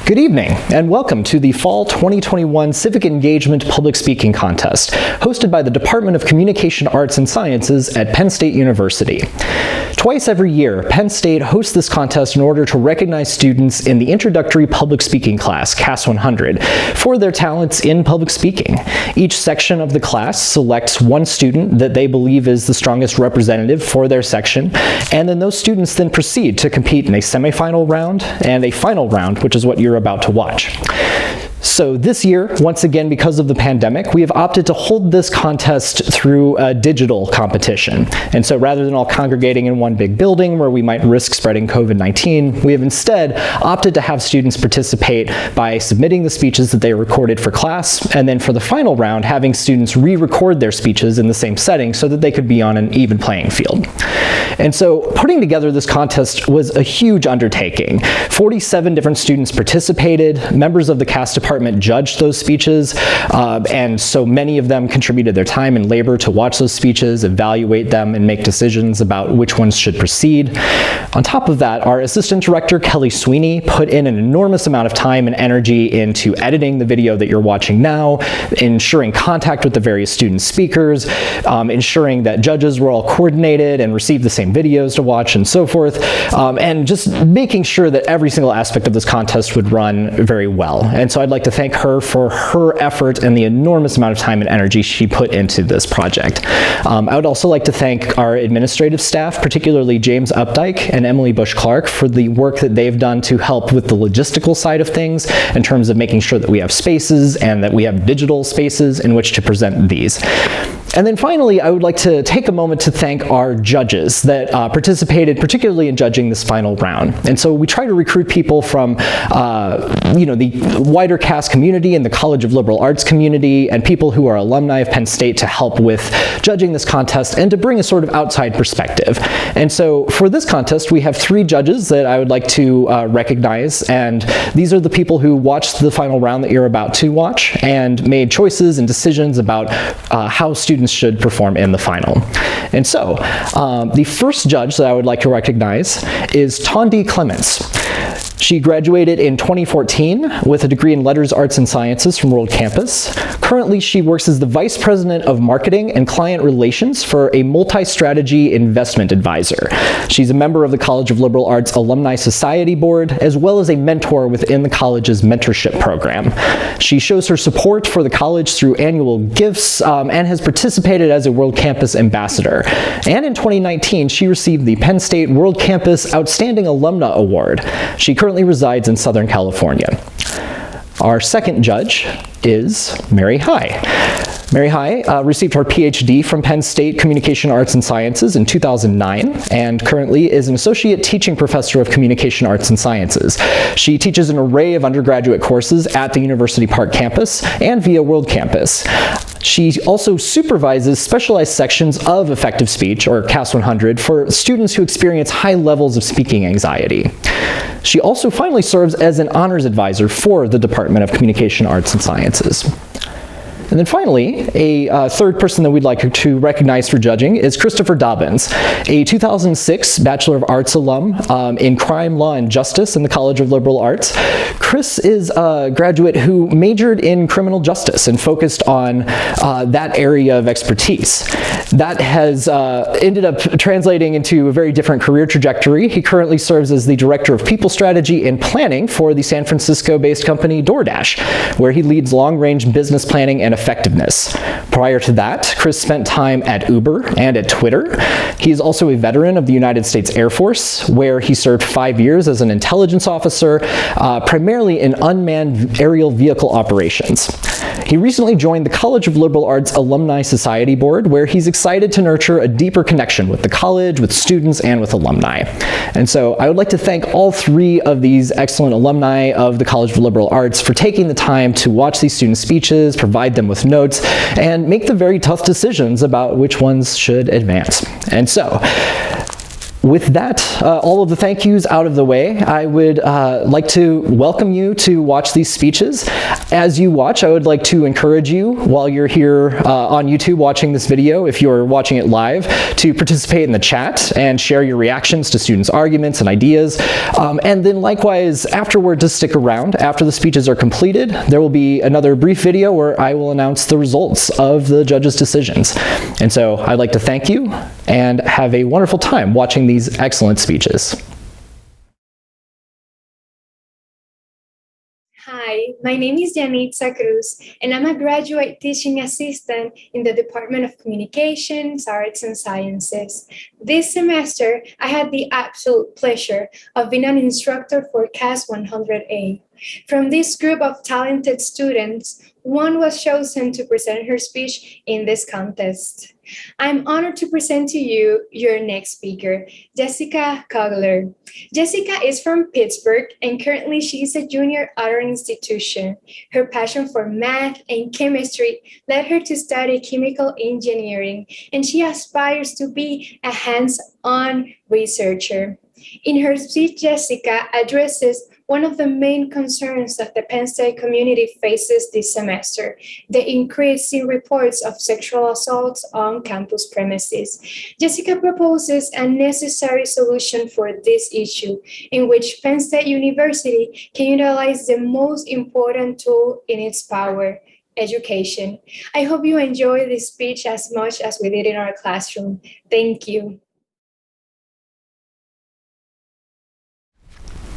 Good evening, and welcome to the Fall 2021 Civic Engagement Public Speaking Contest, hosted by the Department of Communication Arts and Sciences at Penn State University. Twice every year, Penn State hosts this contest in order to recognize students in the introductory public speaking class, CAS 100, for their talents in public speaking. Each section of the class selects one student that they believe is the strongest representative for their section, and then those students then proceed to compete in a semifinal round and a final round, which is what you're about to watch. So this year, once again, because of the pandemic, we have opted to hold this contest through a digital competition. And so rather than all congregating in one big building where we might risk spreading COVID-19, we have instead opted to have students participate by submitting the speeches that they recorded for class, and then for the final round, having students re-record their speeches in the same setting so that they could be on an even playing field. And so putting together this contest was a huge undertaking. 47 different students participated, members of the CAS department judged those speeches, and so many of them contributed their time and labor to watch those speeches, evaluate them, and make decisions about which ones should proceed. On top of that, our assistant director, Kelly Sweeney, put in an enormous amount of time and energy into editing the video that you're watching now, ensuring contact with the various student speakers, ensuring that judges were all coordinated and received the same videos to watch and so forth, and just making sure that every single aspect of this contest would run very well. And so I'd like to thank her for her effort and the enormous amount of time and energy she put into this project. I would also like to thank our administrative staff, particularly James Updike and Emily Bush-Clark, for the work that they've done to help with the logistical side of things in terms of making sure that we have spaces and that we have digital spaces in which to present these. And then finally, I would like to take a moment to thank our judges that participated particularly in judging this final round. And so we try to recruit people from the wider CAS community and the College of Liberal Arts community and people who are alumni of Penn State to help with judging this contest and to bring a sort of outside perspective. And so for this contest, we have 3 judges that I would like to recognize, and these are the people who watched the final round that you're about to watch and made choices and decisions about how students should perform in the final. And so, the first judge that I would like to recognize is Tondi Clements. She graduated in 2014 with a degree in Letters, Arts, and Sciences from World Campus. Currently, she works as the Vice President of Marketing and Client Relations for a multi-strategy investment advisor. She's a member of the College of Liberal Arts Alumni Society Board, as well as a mentor within the college's mentorship program. She shows her support for the college through annual gifts and has participated as a World Campus Ambassador. And in 2019, she received the Penn State World Campus Outstanding Alumna Award. She currently resides in Southern California. Our second judge is Mary High. Mary High received her PhD from Penn State Communication Arts and Sciences in 2009 and currently is an associate teaching professor of Communication Arts and Sciences. She teaches an array of undergraduate courses at the University Park campus and via World Campus. She also supervises specialized sections of effective speech, or CAS 100, for students who experience high levels of speaking anxiety. She also finally serves as an honors advisor for the Department of Communication Arts and Sciences. And then finally, a third person that we'd like to recognize for judging is Christopher Dobbins, a 2006 Bachelor of Arts alum in Crime, Law, and Justice in the College of Liberal Arts. Chris is a graduate who majored in criminal justice and focused on that area of expertise. That has ended up translating into a very different career trajectory. He currently serves as the Director of People Strategy and Planning for the San Francisco-based company DoorDash, where he leads long-range business planning and effectiveness. Prior to that, Chris spent time at Uber and at Twitter. He is also a veteran of the United States Air Force, where he served 5 years as an intelligence officer, primarily in unmanned aerial vehicle operations. He recently joined the College of Liberal Arts Alumni Society Board, where he's excited to nurture a deeper connection with the college, with students, and with alumni. And so I would like to thank all 3 of these excellent alumni of the College of Liberal Arts for taking the time to watch these student speeches, provide them with notes, and make the very tough decisions about which ones should advance. And so, With that, all of the thank yous out of the way, I would like to welcome you to watch these speeches. As you watch, I would like to encourage you, while you're here on YouTube watching this video, if you're watching it live, to participate in the chat and share your reactions to students' arguments and ideas. And then likewise, afterward, to stick around. After the speeches are completed, there will be another brief video where I will announce the results of the judges' decisions. And so I'd like to thank you and have a wonderful time watching these excellent speeches. Hi, my name is Yanitza Cruz, and I'm a graduate teaching assistant in the Department of Communications, Arts, and Sciences. This semester, I had the absolute pleasure of being an instructor for CAS 100A. From this group of talented students, one was chosen to present her speech in this contest. I'm honored to present to you your next speaker, Jessica Kugler. Jessica is from Pittsburgh, and currently she is a junior at our institution. Her passion for math and chemistry led her to study chemical engineering, and she aspires to be a hands-on researcher. In her speech, Jessica addresses one of the main concerns that the Penn State community faces this semester, the increase in reports of sexual assaults on campus premises. Jessica proposes a necessary solution for this issue, in which Penn State University can utilize the most important tool in its power, education. I hope you enjoy this speech as much as we did in our classroom. Thank you.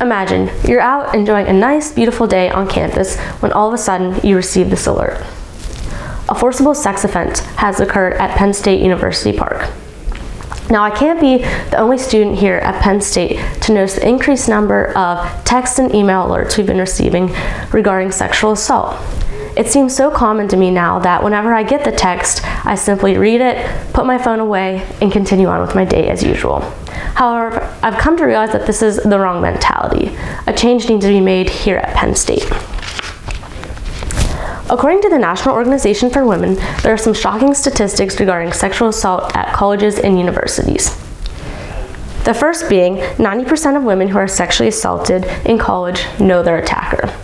Imagine you're out enjoying a nice, beautiful day on campus when all of a sudden you receive this alert. A forcible sex offense has occurred at Penn State University Park. Now, I can't be the only student here at Penn State to notice the increased number of text and email alerts we've been receiving regarding sexual assault. It seems so common to me now that whenever I get the text, I simply read it, put my phone away, and continue on with my day as usual. However, I've come to realize that this is the wrong mentality. A change needs to be made here at Penn State. According to the National Organization for Women, there are some shocking statistics regarding sexual assault at colleges and universities. The first being 90% of women who are sexually assaulted in college know their attacker.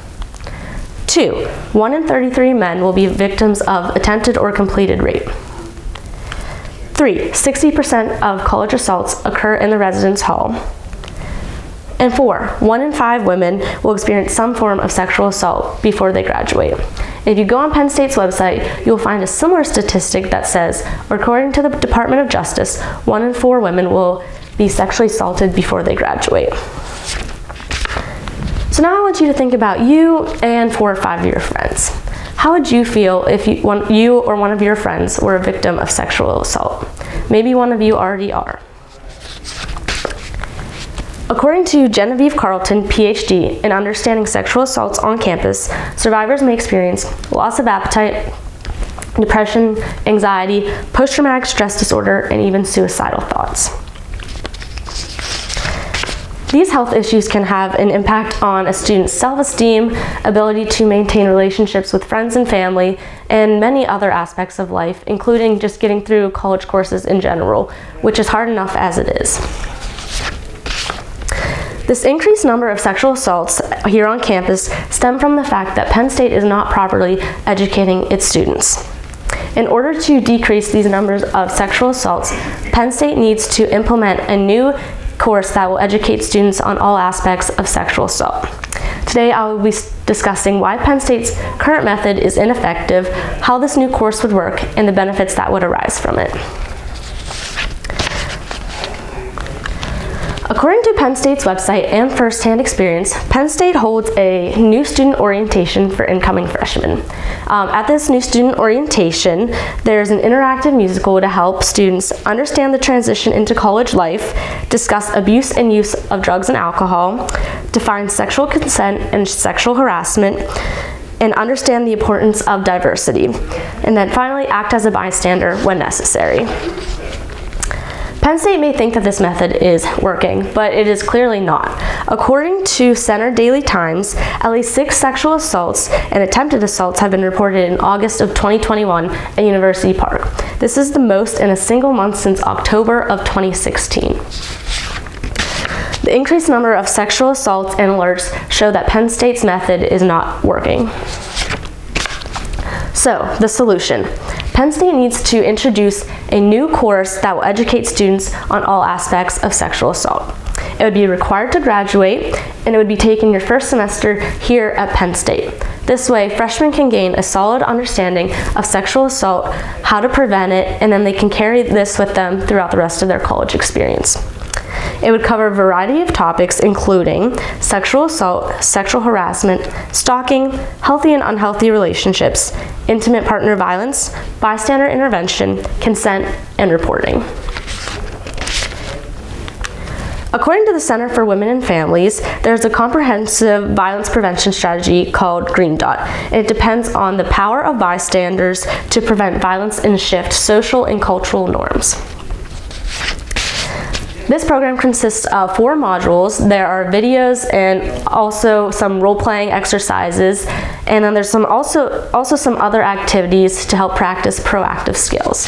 2, 1 in 33 men will be victims of attempted or completed rape. 3, 60% of college assaults occur in the residence hall. And 4, 1 in 5 women will experience some form of sexual assault before they graduate. If you go on Penn State's website, you'll find a similar statistic that says, according to the Department of Justice, 1 in 4 women will be sexually assaulted before they graduate. So now I want you to think about you and 4 or 5 of your friends. How would you feel if you or one of your friends were a victim of sexual assault? Maybe one of you already are. According to Genevieve Carlton, PhD, in understanding sexual assaults on campus, survivors may experience loss of appetite, depression, anxiety, post-traumatic stress disorder, and even suicidal thoughts. These health issues can have an impact on a student's self-esteem, ability to maintain relationships with friends and family, and many other aspects of life, including just getting through college courses in general, which is hard enough as it is. This increased number of sexual assaults here on campus stem from the fact that Penn State is not properly educating its students. In order to decrease these numbers of sexual assaults, Penn State needs to implement a new course that will educate students on all aspects of sexual assault. Today I will be discussing why Penn State's current method is ineffective, how this new course would work, and the benefits that would arise from it. According to Penn State's website and first-hand experience, Penn State holds a new student orientation for incoming freshmen. At this new student orientation, there's an interactive musical to help students understand the transition into college life, discuss abuse and use of drugs and alcohol, define sexual consent and sexual harassment, and understand the importance of diversity, and then finally act as a bystander when necessary. Penn State may think that this method is working, but it is clearly not. According to Center Daily Times, at least 6 sexual assaults and attempted assaults have been reported in August of 2021 at University Park. This is the most in a single month since October of 2016. The increased number of sexual assaults and alerts show that Penn State's method is not working. So, the solution. Penn State needs to introduce a new course that will educate students on all aspects of sexual assault. It would be required to graduate, and it would be taken your first semester here at Penn State. This way, freshmen can gain a solid understanding of sexual assault, how to prevent it, and then they can carry this with them throughout the rest of their college experience. It would cover a variety of topics including sexual assault, sexual harassment, stalking, healthy and unhealthy relationships, intimate partner violence, bystander intervention, consent, and reporting. According to the Center for Women and Families, there's a comprehensive violence prevention strategy called Green Dot. It depends on the power of bystanders to prevent violence and shift social and cultural norms. This program consists of 4 modules. There are videos and also some role-playing exercises, and then there's also some other activities to help practice proactive skills.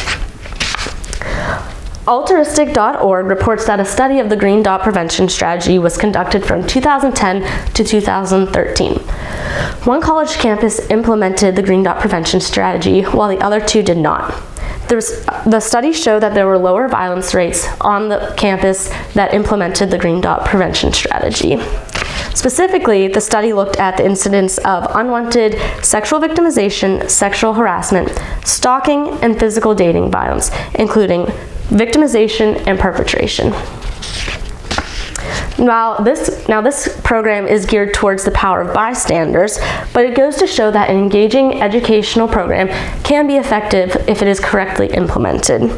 Altruistic.org reports that a study of the Green Dot prevention strategy was conducted from 2010 to 2013. One college campus implemented the Green Dot prevention strategy, while the other 2 did not. The study showed that there were lower violence rates on the campus that implemented the Green Dot prevention strategy. Specifically, the study looked at the incidence of unwanted sexual victimization, sexual harassment, stalking, and physical dating violence, including victimization and perpetration. Now this program is geared towards the power of bystanders, but it goes to show that an engaging educational program can be effective if it is correctly implemented.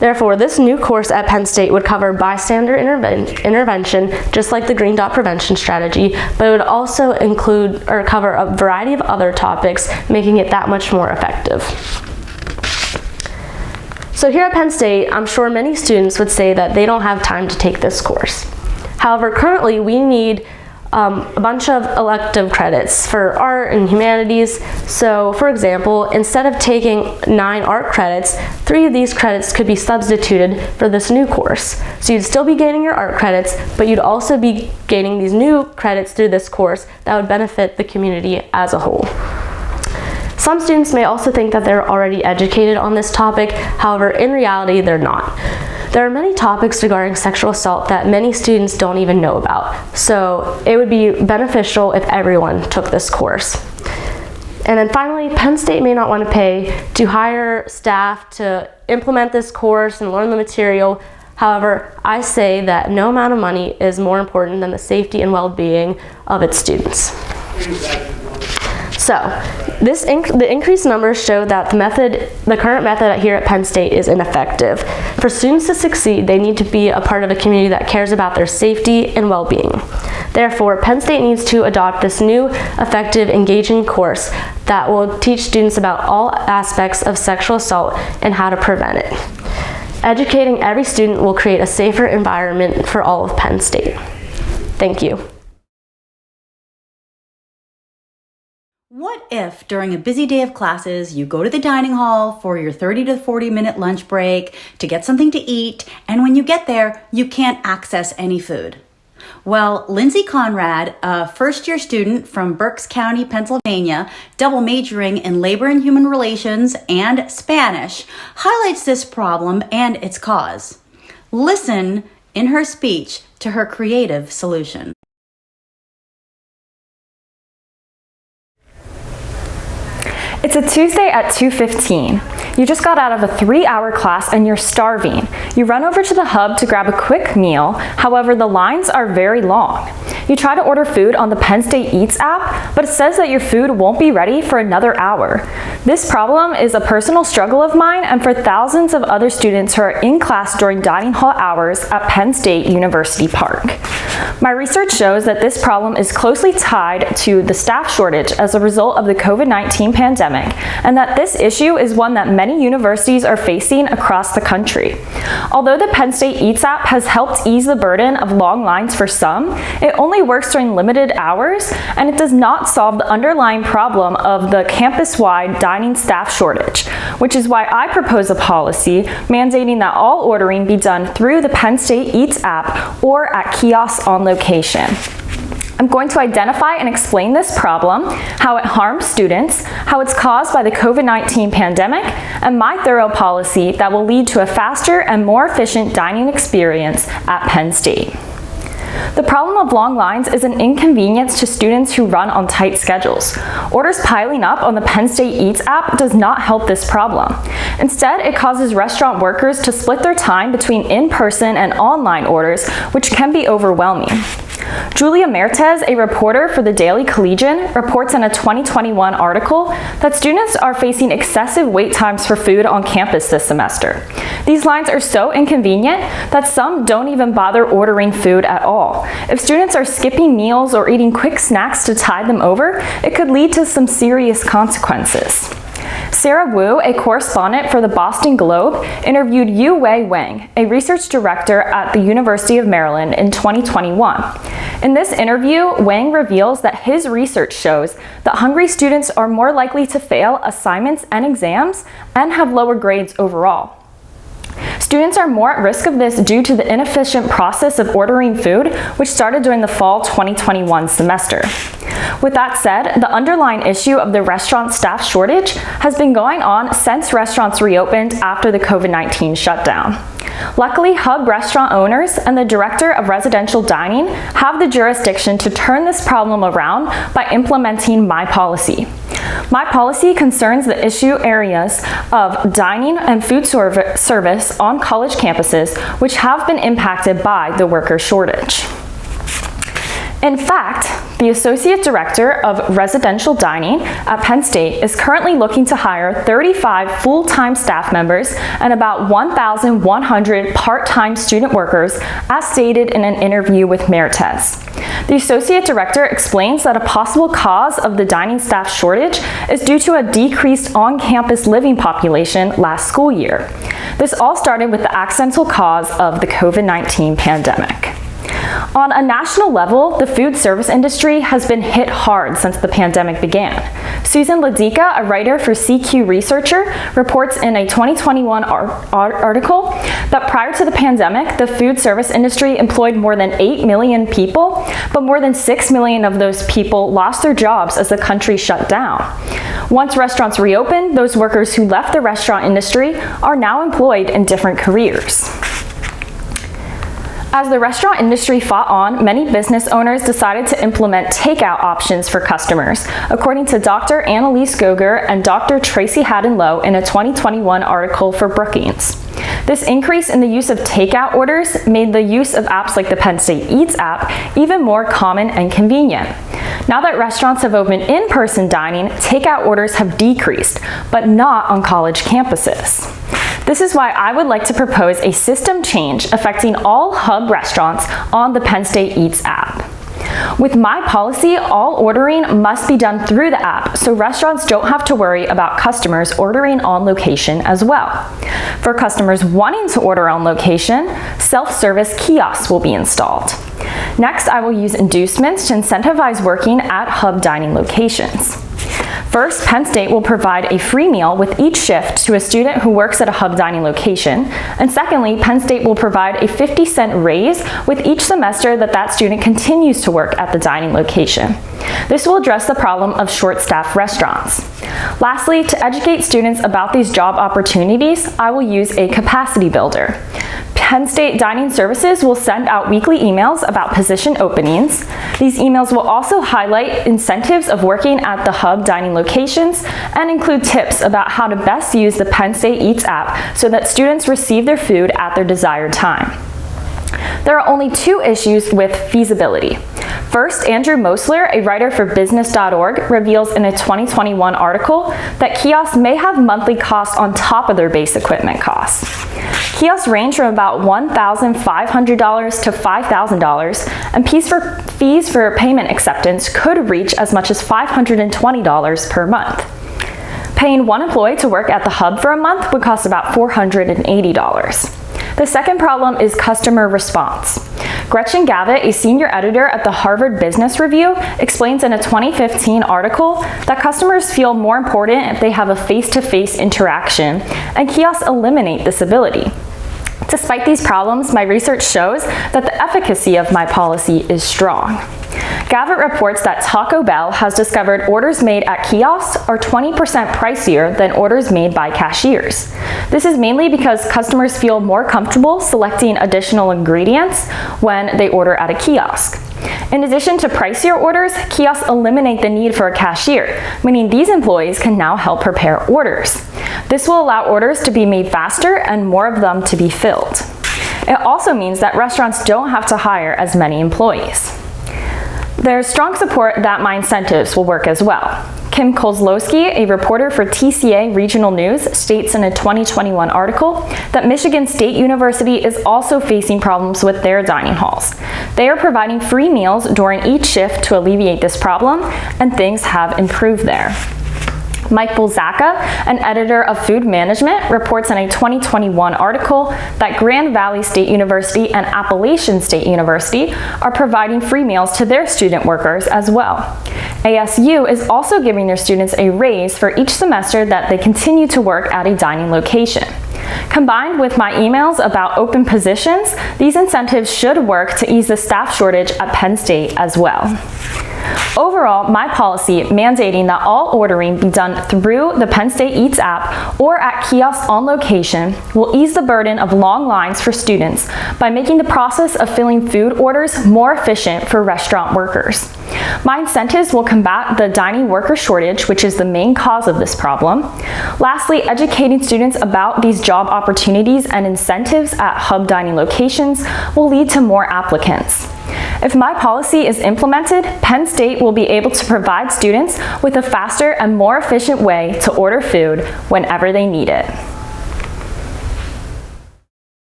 Therefore, this new course at Penn State would cover bystander intervention, just like the Green Dot prevention strategy, but it would also include or cover a variety of other topics, making it that much more effective. So here at Penn State, I'm sure many students would say that they don't have time to take this course. However, currently we need a bunch of elective credits for art and humanities. So for example, instead of taking 9 art credits, 3 of these credits could be substituted for this new course. So you'd still be gaining your art credits, but you'd also be gaining these new credits through this course that would benefit the community as a whole. Some students may also think that they're already educated on this topic. However, in reality, they're not. There are many topics regarding sexual assault that many students don't even know about, so it would be beneficial if everyone took this course. And then finally, Penn State may not want to pay to hire staff to implement this course and learn the material. However, I say that no amount of money is more important than the safety and well-being of its students. So, the increased numbers show that the current method here at Penn State is ineffective. For students to succeed, they need to be a part of a community that cares about their safety and well-being. Therefore, Penn State needs to adopt this new, effective, engaging course that will teach students about all aspects of sexual assault and how to prevent it. Educating every student will create a safer environment for all of Penn State. Thank you. What if during a busy day of classes, you go to the dining hall for your 30 to 40 minute lunch break to get something to eat, and when you get there, you can't access any food? Well, Lindsay Conrad, a first-year student from Berks County, Pennsylvania, double majoring in labor and human relations and Spanish, highlights this problem and its cause. Listen in her speech to her creative solution. It's a Tuesday at 2:15. You just got out of a 3-hour class and you're starving. You run over to the hub to grab a quick meal. However, the lines are very long. You try to order food on the Penn State Eats app, but it says that your food won't be ready for another hour. This problem is a personal struggle of mine and for thousands of other students who are in class during dining hall hours at Penn State University Park. My research shows that this problem is closely tied to the staff shortage as a result of the COVID-19 pandemic, and that this issue is one that many universities are facing across the country. Although the Penn State Eats app has helped ease the burden of long lines for some, it only works during limited hours, and it does not solve the underlying problem of the campus-wide dining staff shortage, which is why I propose a policy mandating that all ordering be done through the Penn State Eats app or at kiosks on location. I'm going to identify and explain this problem, how it harms students, how it's caused by the COVID-19 pandemic, and my thorough policy that will lead to a faster and more efficient dining experience at Penn State. The problem of long lines is an inconvenience to students who run on tight schedules. Orders piling up on the Penn State Eats app does not help this problem. Instead, it causes restaurant workers to split their time between in-person and online orders, which can be overwhelming. Julia Mertes, a reporter for the Daily Collegian, reports in a 2021 article that students are facing excessive wait times for food on campus this semester. These lines are so inconvenient that some don't even bother ordering food at all. If students are skipping meals or eating quick snacks to tide them over, it could lead to some serious consequences. Sarah Wu, a correspondent for the Boston Globe, interviewed Yu Wei Wang, a research director at the University of Maryland, in 2021. In this interview, Wang reveals that his research shows that hungry students are more likely to fail assignments and exams and have lower grades overall. Students are more at risk of this due to the inefficient process of ordering food, which started during the fall 2021 semester. With that said, the underlying issue of the restaurant staff shortage has been going on since restaurants reopened after the COVID-19 shutdown. Luckily, Hub restaurant owners and the Director of Residential Dining have the jurisdiction to turn this problem around by implementing my policy. My policy concerns the issue areas of dining and food service on college campuses, which have been impacted by the worker shortage. In fact, the Associate Director of Residential Dining at Penn State is currently looking to hire 35 full-time staff members and about 1,100 part-time student workers, as stated in an interview with Mertes. The Associate Director explains that a possible cause of the dining staff shortage is due to a decreased on-campus living population last school year. This all started with the accidental cause of the COVID-19 pandemic. On a national level, the food service industry has been hit hard since the pandemic began. Susan Ladika, a writer for CQ Researcher, reports in a 2021 article that prior to the pandemic, the food service industry employed more than 8 million people, but more than 6 million of those people lost their jobs as the country shut down. Once restaurants reopened, those workers who left the restaurant industry are now employed in different careers. As the restaurant industry fought on, many business owners decided to implement takeout options for customers, according to Dr. Annalise Goger and Dr. Tracy Haddon-Lowe in a 2021 article for Brookings. This increase in the use of takeout orders made the use of apps like the Penn State Eats app even more common and convenient. Now that restaurants have opened in-person dining, takeout orders have decreased, but not on college campuses. This is why I would like to propose a system change affecting all Hub restaurants on the Penn State Eats app. With my policy, all ordering must be done through the app, so restaurants don't have to worry about customers ordering on location as well. For customers wanting to order on location, self-service kiosks will be installed. Next, I will use inducements to incentivize working at Hub dining locations. First, Penn State will provide a free meal with each shift to a student who works at a Hub dining location. And secondly, Penn State will provide a 50-cent raise with each semester that student continues to work at the dining location. This will address the problem of short-staffed restaurants. Lastly, to educate students about these job opportunities, I will use a capacity builder. Penn State Dining Services will send out weekly emails about position openings. These emails will also highlight incentives of working at the Hub dining locations and include tips about how to best use the Penn State Eats app so that students receive their food at their desired time. There are only two issues with feasibility. First, Andrew Mosler, a writer for business.org, reveals in a 2021 article that kiosks may have monthly costs on top of their base equipment costs. Kiosks range from about $1,500 to $5,000, and fees for payment acceptance could reach as much as $520 per month. Paying one employee to work at the hub for a month would cost about $480. The second problem is customer response. Gretchen Gavitt, a senior editor at the Harvard Business Review, explains in a 2015 article that customers feel more important if they have a face-to-face interaction, and kiosks eliminate this ability. Despite these problems, my research shows that the efficacy of my policy is strong. Gavitt reports that Taco Bell has discovered orders made at kiosks are 20% pricier than orders made by cashiers. This is mainly because customers feel more comfortable selecting additional ingredients when they order at a kiosk. In addition to pricier orders, kiosks eliminate the need for a cashier, meaning these employees can now help prepare orders. This will allow orders to be made faster and more of them to be filled. It also means that restaurants don't have to hire as many employees. There's strong support that my incentives will work as well. Kim Kozlowski, a reporter for TCA Regional News, states in a 2021 article that Michigan State University is also facing problems with their dining halls. They are providing free meals during each shift to alleviate this problem, and things have improved there. Mike Bulzacka, an editor of Food Management, reports in a 2021 article that Grand Valley State University and Appalachian State University are providing free meals to their student workers as well. ASU is also giving their students a raise for each semester that they continue to work at a dining location. Combined with my emails about open positions, these incentives should work to ease the staff shortage at Penn State as well. Overall, my policy mandating that all ordering be done through the Penn State Eats app or at kiosks on location will ease the burden of long lines for students by making the process of filling food orders more efficient for restaurant workers. My incentives will combat the dining worker shortage, which is the main cause of this problem. Lastly, educating students about these job opportunities and incentives at hub dining locations will lead to more applicants. If my policy is implemented, Penn State will be able to provide students with a faster and more efficient way to order food whenever they need it.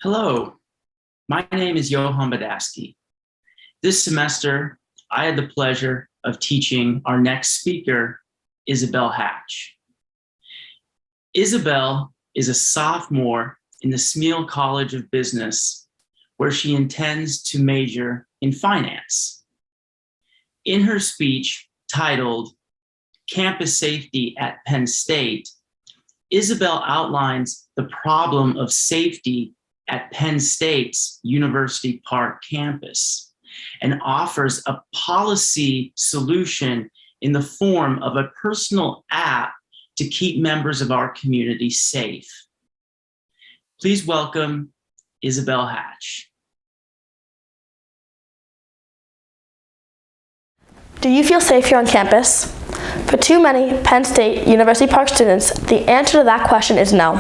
Hello, my name is Johan Badaski. This semester, I had the pleasure of teaching our next speaker, Isabel Hatch. Isabel is a sophomore in the Smeal College of Business, where she intends to major in finance. In her speech titled Campus Safety at Penn State, Isabel outlines the problem of safety at Penn State's University Park campus and offers a policy solution in the form of a personal app to keep members of our community safe. Please welcome Isabel Hatch. Do you feel safe here on campus? For too many Penn State University Park students, the answer to that question is no.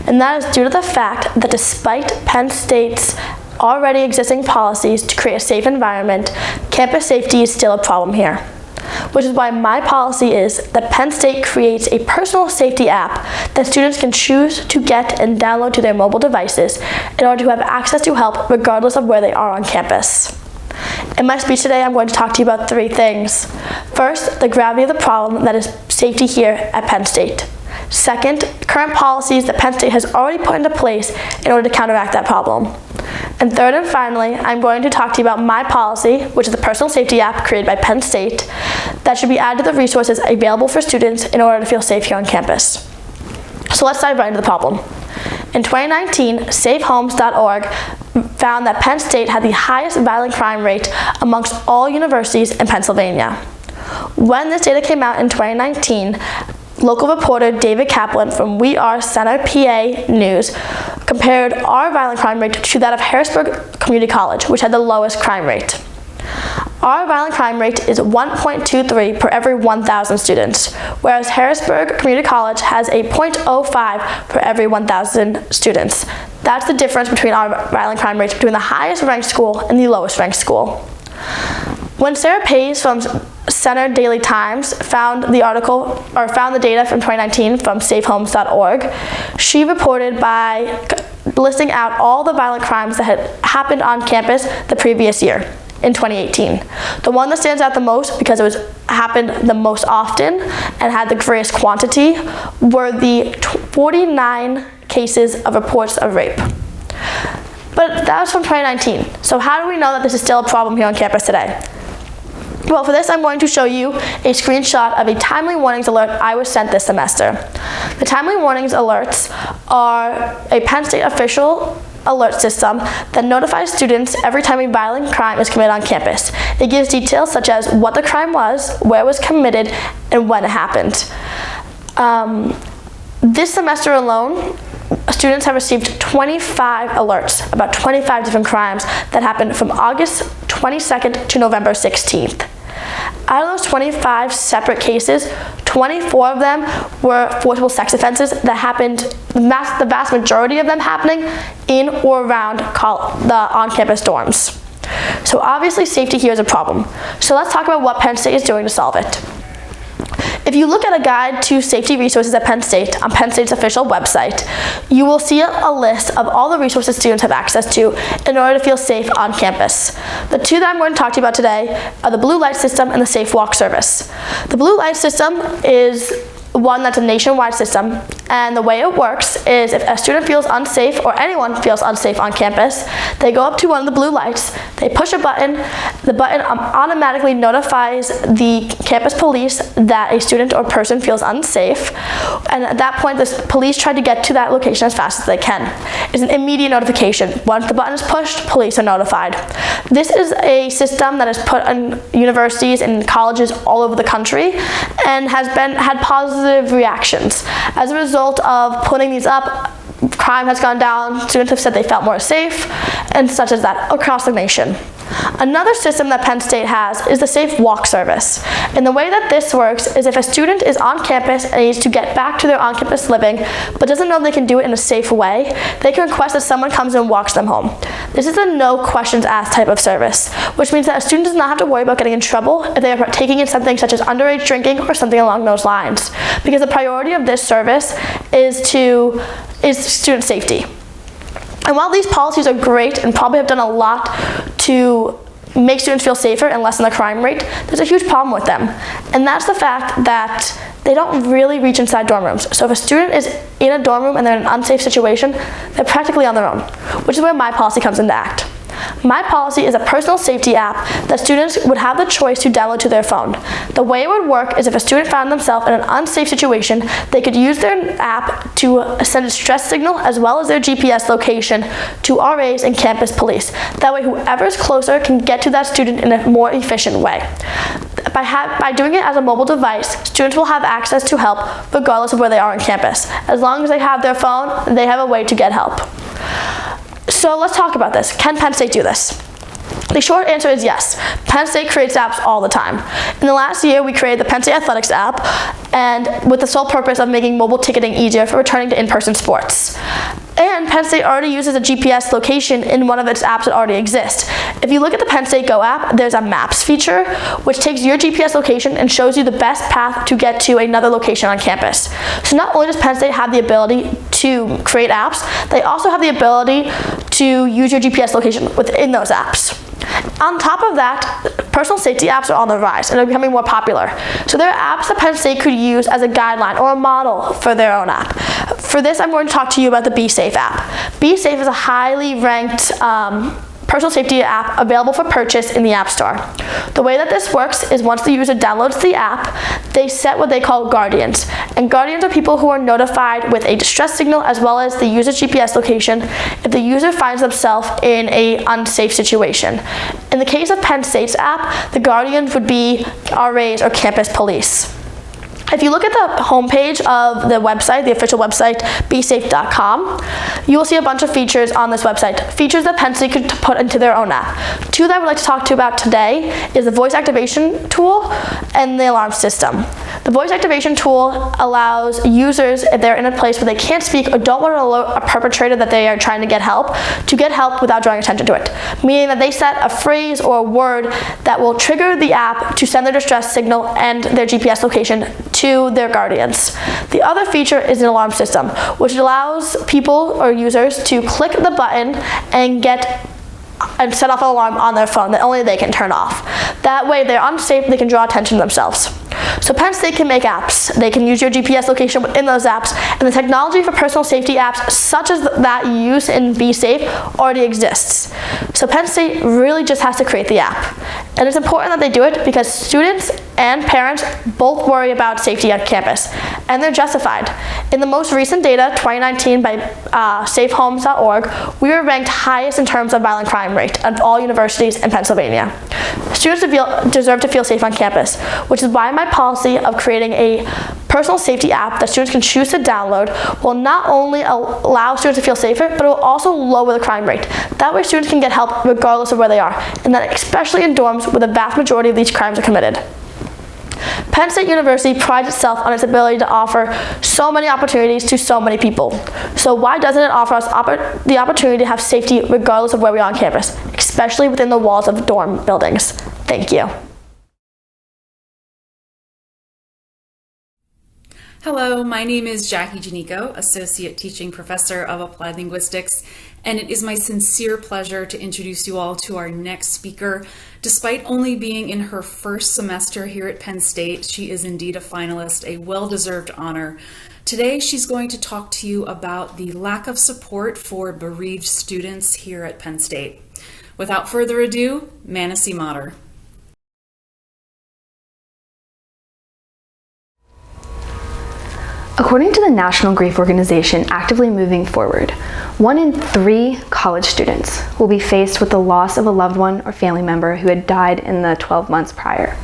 And that is due to the fact that despite Penn State's already existing policies to create a safe environment, campus safety is still a problem here. Which is why my policy is that Penn State creates a personal safety app that students can choose to get and download to their mobile devices in order to have access to help regardless of where they are on campus. In my speech today, I'm going to talk to you about three things. First, the gravity of the problem that is safety here at Penn State. Second, current policies that Penn State has already put into place in order to counteract that problem. And third and finally, I'm going to talk to you about my policy, which is the personal safety app created by Penn State, that should be added to the resources available for students in order to feel safe here on campus. So let's dive right into the problem. In 2019, SafeHomes.org found that Penn State had the highest violent crime rate amongst all universities in Pennsylvania. When this data came out in 2019, local reporter David Kaplan from We Are Center PA News compared our violent crime rate to that of Harrisburg Community College, which had the lowest crime rate. Our violent crime rate is 1.23 per every 1,000 students, whereas Harrisburg Community College has a 0.05 per every 1,000 students. That's the difference between our violent crime rates between the highest ranked school and the lowest ranked school. When Sarah Pays from Center Daily Times found the data from 2019 from safehomes.org. She reported by listing out all the violent crimes that had happened on campus the previous year in 2018. The one that stands out the most, because it happened the most often and had the greatest quantity, were the 49 cases of reports of rape. But that was from 2019. So how do we know that this is still a problem here on campus today? Well, for this, I'm going to show you a screenshot of a timely warnings alert I was sent this semester. The timely warnings alerts are a Penn State official alert system that notifies students every time a violent crime is committed on campus. It gives details such as what the crime was, where it was committed, and when it happened. This semester alone, students have received 25 alerts about 25 different crimes that happened from August 22nd to November 16th. Out of those 25 separate cases, 24 of them were forcible sex offenses that happened, the vast majority of them happening in or around the on-campus dorms. So obviously safety here is a problem. So let's talk about what Penn State is doing to solve it. If you look at a guide to safety resources at Penn State on Penn State's official website, you will see a list of all the resources students have access to in order to feel safe on campus. The two that I'm going to talk to you about today are the Blue Light System and the Safe Walk Service. The Blue Light System is one that's a nationwide system, and the way it works is if a student feels unsafe or anyone feels unsafe on campus, they go up to one of the blue lights, they push a button, the button automatically notifies the campus police that a student or person feels unsafe, and at that point the police try to get to that location as fast as they can. It's an immediate notification. Once the button is pushed, police are notified. This is a system that is put on universities and colleges all over the country and has had positive reactions. As a result of putting these up, crime has gone down, students have said they felt more safe, and such as that across the nation. Another system that Penn State has is the Safe Walk Service. And the way that this works is if a student is on campus and needs to get back to their on-campus living, but doesn't know they can do it in a safe way, they can request that someone comes and walks them home. This is a no questions asked type of service, which means that a student does not have to worry about getting in trouble if they are partaking in something such as underage drinking or something along those lines, because the priority of this service is student safety. And while these policies are great and probably have done a lot to make students feel safer and lessen the crime rate, there's a huge problem with them. And that's the fact that they don't really reach inside dorm rooms. So if a student is in a dorm room and they're in an unsafe situation, they're practically on their own, which is where My Policy comes into act. My Policy is a personal safety app that students would have the choice to download to their phone. The way it would work is if a student found themselves in an unsafe situation, they could use their app to send a distress signal as well as their GPS location to RAs and campus police. That way whoever is closer can get to that student in a more efficient way. By doing it as a mobile device, students will have access to help regardless of where they are on campus. As long as they have their phone, they have a way to get help. So let's talk about this. Can Penn State do this? The short answer is yes. Penn State creates apps all the time. In the last year, we created the Penn State Athletics app, and with the sole purpose of making mobile ticketing easier for returning to in-person sports. And Penn State already uses a GPS location in one of its apps that already exist. If you look at the Penn State Go app, there's a Maps feature, which takes your GPS location and shows you the best path to get to another location on campus. So not only does Penn State have the ability to create apps, they also have the ability to use your GPS location within those apps. On top of that, personal safety apps are on the rise and are becoming more popular. So there are apps that Penn State could use as a guideline or a model for their own app. For this, I'm going to talk to you about the Be Safe app. Be Safe is a highly ranked personal safety app available for purchase in the App Store. The way that this works is once the user downloads the app, they set what they call guardians. And guardians are people who are notified with a distress signal as well as the user's GPS location if the user finds themselves in an unsafe situation. In the case of Penn State's app, the guardians would be RAs or campus police. If you look at the homepage of the website, the official website, besafe.com, you will see a bunch of features on this website, features that Penn State could put into their own app. Two that I would like to talk to you about today is the voice activation tool and the alarm system. The voice activation tool allows users, if they're in a place where they can't speak or don't want to alert a perpetrator that they are trying to get help without drawing attention to it. Meaning that they set a phrase or a word that will trigger the app to send their distress signal and their GPS location to their guardians. The other feature is an alarm system, which allows people or users to click the button and set off an alarm on their phone that only they can turn off. That way, if they're unsafe, they can draw attention to themselves. So Penn State can make apps. They can use your GPS location within those apps, and the technology for personal safety apps such as that you use in Be Safe already exists. So Penn State really just has to create the app. And it's important that they do it because students and parents both worry about safety on campus, and they're justified. In the most recent data, 2019 by safehomes.org, we were ranked highest in terms of violent crime rate of all universities in Pennsylvania. Students deserve to feel safe on campus, which is why my policy of creating a personal safety app that students can choose to download will not only allow students to feel safer, but it will also lower the crime rate. That way students can get help regardless of where they are, and that especially in dorms where the vast majority of these crimes are committed. Penn State University prides itself on its ability to offer so many opportunities to so many people. So why doesn't it offer us the opportunity to have safety regardless of where we are on campus, especially within the walls of dorm buildings? Thank you. Hello, my name is Jackie Janico, Associate Teaching Professor of Applied Linguistics, and it is my sincere pleasure to introduce you all to our next speaker. Despite only being in her first semester here at Penn State, she is indeed a finalist, a well-deserved honor. Today, she's going to talk to you about the lack of support for bereaved students here at Penn State. Without further ado, Manasi Mater. According to the National Grief Organization actively moving forward, 1 in 3 college students will be faced with the loss of a loved one or family member who had died in the 12 months prior.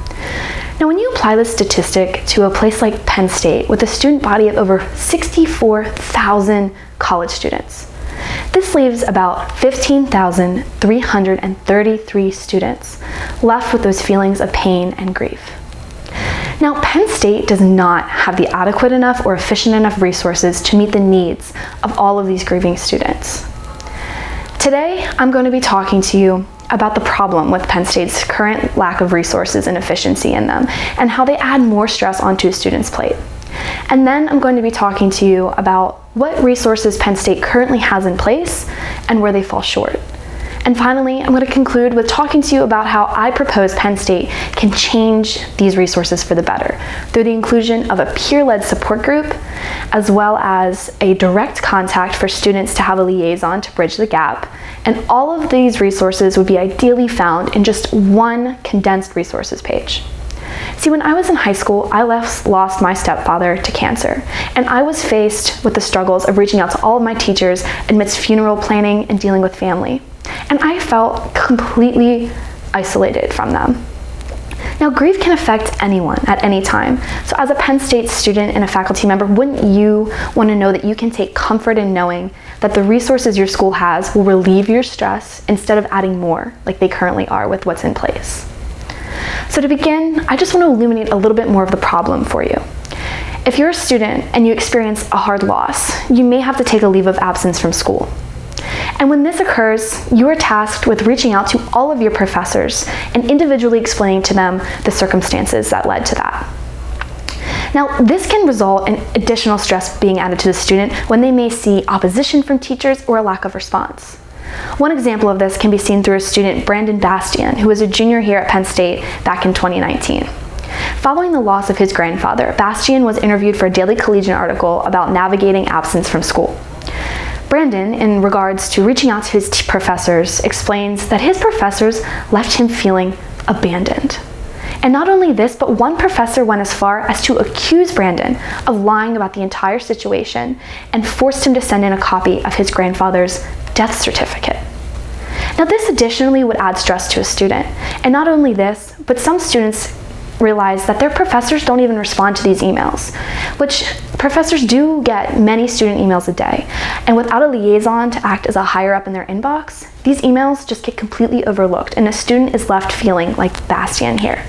Now, when you apply this statistic to a place like Penn State with a student body of over 64,000 college students, this leaves about 15,333 students left with those feelings of pain and grief. Now, Penn State does not have the adequate enough or efficient enough resources to meet the needs of all of these grieving students. Today, I'm going to be talking to you about the problem with Penn State's current lack of resources and efficiency in them, and how they add more stress onto a student's plate. And then I'm going to be talking to you about what resources Penn State currently has in place and where they fall short. And finally, I'm going to conclude with talking to you about how I propose Penn State can change these resources for the better through the inclusion of a peer-led support group, as well as a direct contact for students to have a liaison to bridge the gap. And all of these resources would be ideally found in just one condensed resources page. See, when I was in high school, I lost my stepfather to cancer, and I was faced with the struggles of reaching out to all of my teachers amidst funeral planning and dealing with family. And I felt completely isolated from them. Now, grief can affect anyone at any time. So as a Penn State student and a faculty member, wouldn't you want to know that you can take comfort in knowing that the resources your school has will relieve your stress instead of adding more like they currently are with what's in place? So to begin, I just want to illuminate a little bit more of the problem for you. If you're a student and you experience a hard loss, you may have to take a leave of absence from school. And when this occurs, you are tasked with reaching out to all of your professors and individually explaining to them the circumstances that led to that. Now, this can result in additional stress being added to the student when they may see opposition from teachers or a lack of response. One example of this can be seen through a student, Brandon Bastian, who was a junior here at Penn State back in 2019. Following the loss of his grandfather, Bastian was interviewed for a Daily Collegian article about navigating absence from school. Brandon, in regards to reaching out to his professors, explains that his professors left him feeling abandoned. And not only this, but one professor went as far as to accuse Brandon of lying about the entire situation and forced him to send in a copy of his grandfather's death certificate. Now, this additionally would add stress to a student. And not only this, but some students realize that their professors don't even respond to these emails, which professors do get many student emails a day. And without a liaison to act as a higher up in their inbox, these emails just get completely overlooked and a student is left feeling like Bastian here.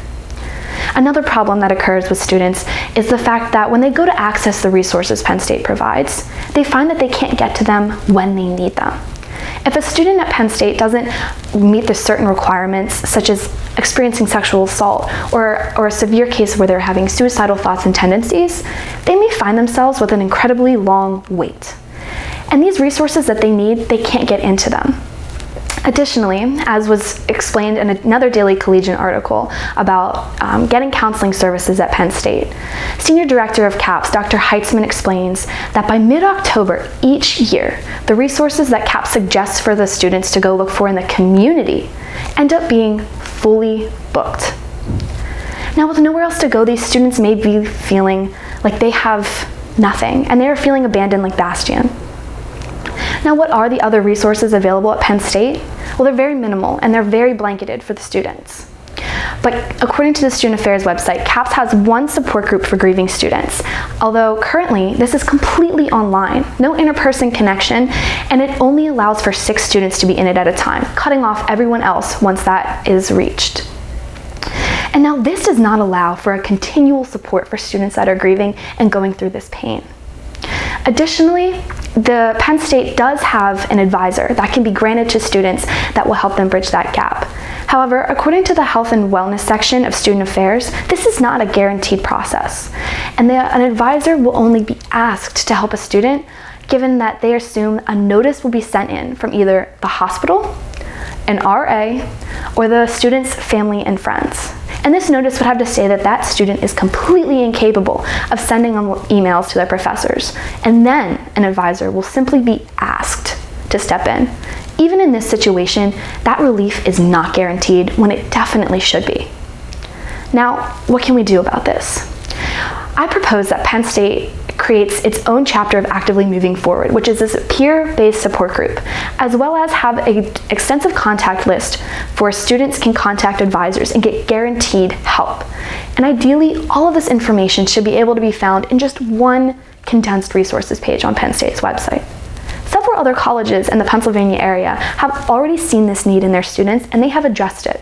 Another problem that occurs with students is the fact that when they go to access the resources Penn State provides, they find that they can't get to them when they need them. If a student at Penn State doesn't meet the certain requirements, such as experiencing sexual assault or a severe case where they're having suicidal thoughts and tendencies, they may find themselves with an incredibly long wait. And these resources that they need, they can't get into them. Additionally, as was explained in another Daily Collegian article about getting counseling services at Penn State, Senior Director of CAPS, Dr. Heitzman, explains that by mid-October each year, the resources that CAPS suggests for the students to go look for in the community end up being fully booked. Now, with nowhere else to go, these students may be feeling like they have nothing, and they are feeling abandoned like Bastian. Now, what are the other resources available at Penn State? Well, they're very minimal and they're very blanketed for the students. But according to the Student Affairs website, CAPS has one support group for grieving students, although currently this is completely online, no in-person connection, and it only allows for 6 students to be in it at a time, cutting off everyone else once that is reached. And now this does not allow for a continual support for students that are grieving and going through this pain. Additionally, the Penn State does have an advisor that can be granted to students that will help them bridge that gap. However, according to the Health and Wellness section of Student Affairs, this is not a guaranteed process, and an advisor will only be asked to help a student given that they assume a notice will be sent in from either the hospital, an RA, or the student's family and friends. And this notice would have to say that that student is completely incapable of sending emails to their professors. And then an advisor will simply be asked to step in. Even in this situation, that relief is not guaranteed when it definitely should be. Now, what can we do about this? I propose that Penn State creates its own chapter of Actively Moving Forward, which is this peer-based support group, as well as have an extensive contact list where students can contact advisors and get guaranteed help. And ideally, all of this information should be able to be found in just one condensed resources page on Penn State's website. Several other colleges in the Pennsylvania area have already seen this need in their students, and they have addressed it.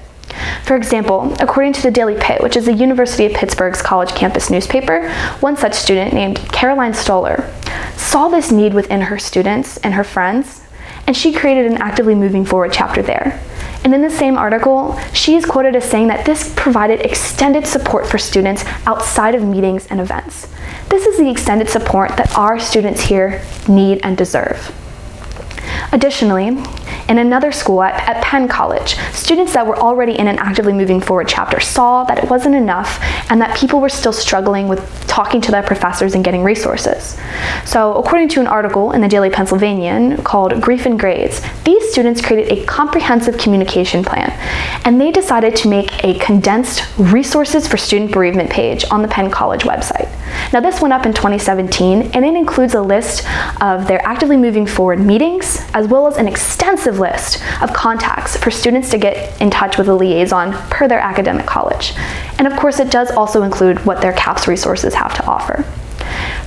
For example, according to the Daily Pit, which is the University of Pittsburgh's college campus newspaper, one such student named Caroline Stoller saw this need within her students and her friends, and she created an Actively Moving Forward chapter there. And in the same article, she is quoted as saying that this provided extended support for students outside of meetings and events. This is the extended support that our students here need and deserve. Additionally, in another school at Penn College, students that were already in an Actively Moving Forward chapter saw that it wasn't enough and that people were still struggling with talking to their professors and getting resources. So according to an article in the Daily Pennsylvanian called Grief and Grades, these students created a comprehensive communication plan, and they decided to make a condensed resources for student bereavement page on the Penn College website. Now this went up in 2017, and it includes a list of their Actively Moving Forward meetings, as well as an extensive list of contacts for students to get in touch with a liaison per their academic college. And of course, it does also include what their CAPS resources have to offer.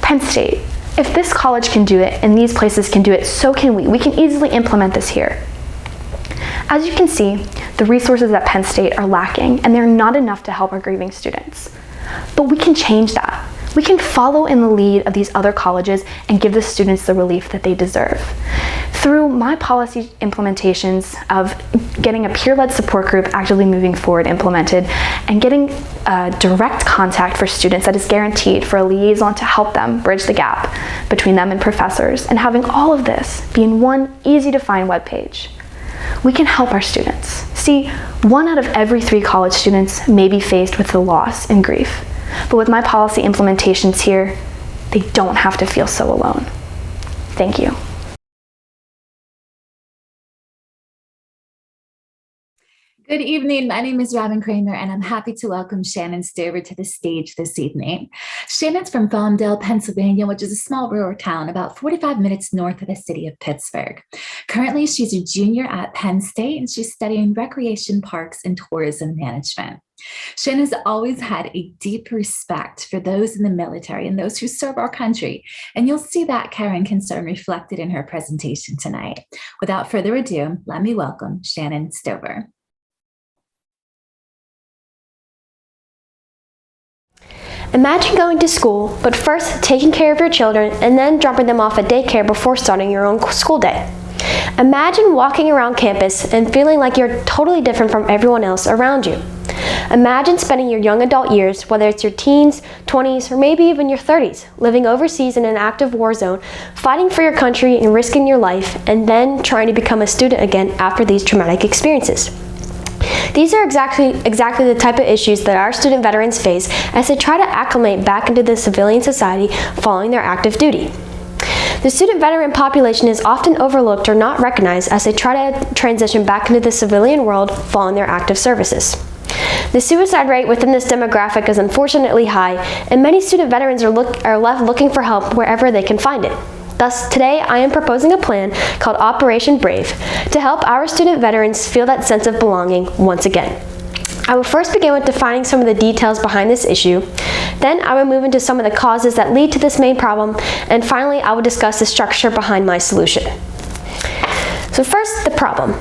Penn State, if this college can do it and these places can do it, so can we. We can easily implement this here. As you can see, the resources at Penn State are lacking, and they're not enough to help our grieving students. But we can change that. We can follow in the lead of these other colleges and give the students the relief that they deserve. Through my policy implementations of getting a peer-led support group Actively Moving Forward implemented and getting direct contact for students that is guaranteed for a liaison to help them bridge the gap between them and professors, and having all of this be in one easy-to-find webpage, we can help our students. See, 1 out of every 3 college students may be faced with the loss and grief. But with my policy implementations here, they don't have to feel so alone. Thank you. Good evening. My name is Robin Kramer, and I'm happy to welcome Shannon Stover to the stage this evening. Shannon's from Farmdale, Pennsylvania, which is a small rural town about 45 minutes north of the city of Pittsburgh. Currently, she's a junior at Penn State, and she's studying recreation, parks, and tourism management. Shannon's always had a deep respect for those in the military and those who serve our country, and you'll see that care and concern reflected in her presentation tonight. Without further ado, let me welcome Shannon Stover. Imagine going to school, but first taking care of your children and then dropping them off at daycare before starting your own school day. Imagine walking around campus and feeling like you're totally different from everyone else around you. Imagine spending your young adult years, whether it's your teens, 20s, or maybe even your 30s, living overseas in an active war zone, fighting for your country and risking your life, and then trying to become a student again after these traumatic experiences. These are exactly the type of issues that our student veterans face as they try to acclimate back into the civilian society following their active duty. The student veteran population is often overlooked or not recognized as they try to transition back into the civilian world following their active services. The suicide rate within this demographic is unfortunately high, and many student veterans are left looking for help wherever they can find it. Thus, today I am proposing a plan called Operation Brave to help our student veterans feel that sense of belonging once again. I will first begin with defining some of the details behind this issue. Then I will move into some of the causes that lead to this main problem, and finally I will discuss the structure behind my solution. So first, the problem.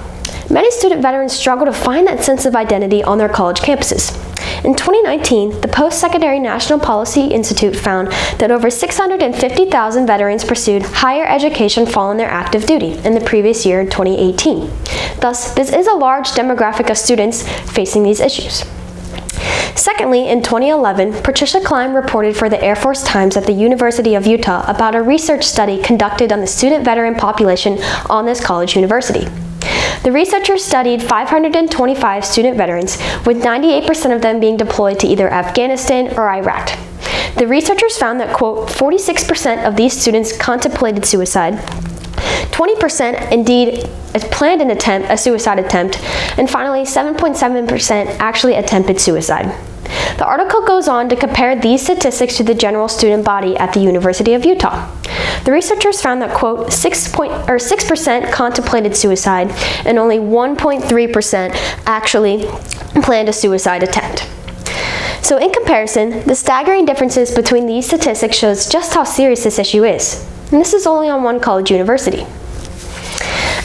Many student veterans struggle to find that sense of identity on their college campuses. In 2019, the Post-Secondary National Policy Institute found that over 650,000 veterans pursued higher education following their active duty in the previous year in 2018. Thus, this is a large demographic of students facing these issues. Secondly, in 2011, Patricia Klein reported for the Air Force Times at the University of Utah about a research study conducted on the student veteran population on this college university. The researchers studied 525 student veterans, with 98% of them being deployed to either Afghanistan or Iraq. The researchers found that, quote, 46% of these students contemplated suicide, 20% indeed planned a suicide attempt, and finally 7.7% actually attempted suicide. The article goes on to compare these statistics to the general student body at the University of Utah. The researchers found that, quote, 6% contemplated suicide and only 1.3% actually planned a suicide attempt. So in comparison, the staggering differences between these statistics shows just how serious this issue is. And this is only on one college university.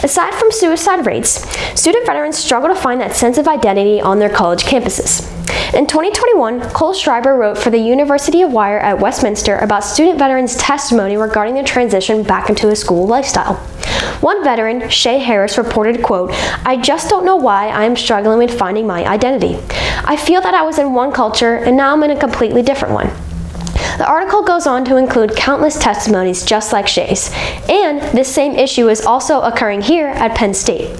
Aside from suicide rates, student veterans struggle to find that sense of identity on their college campuses. In 2021, Cole Schreiber wrote for the University of Wire at Westminster about student veterans' testimony regarding their transition back into a school lifestyle. One veteran, Shay Harris, reported, quote, "I just don't know why I am struggling with finding my identity. I feel that I was in one culture and now I'm in a completely different one." The article goes on to include countless testimonies just like Shay's, and this same issue is also occurring here at Penn State.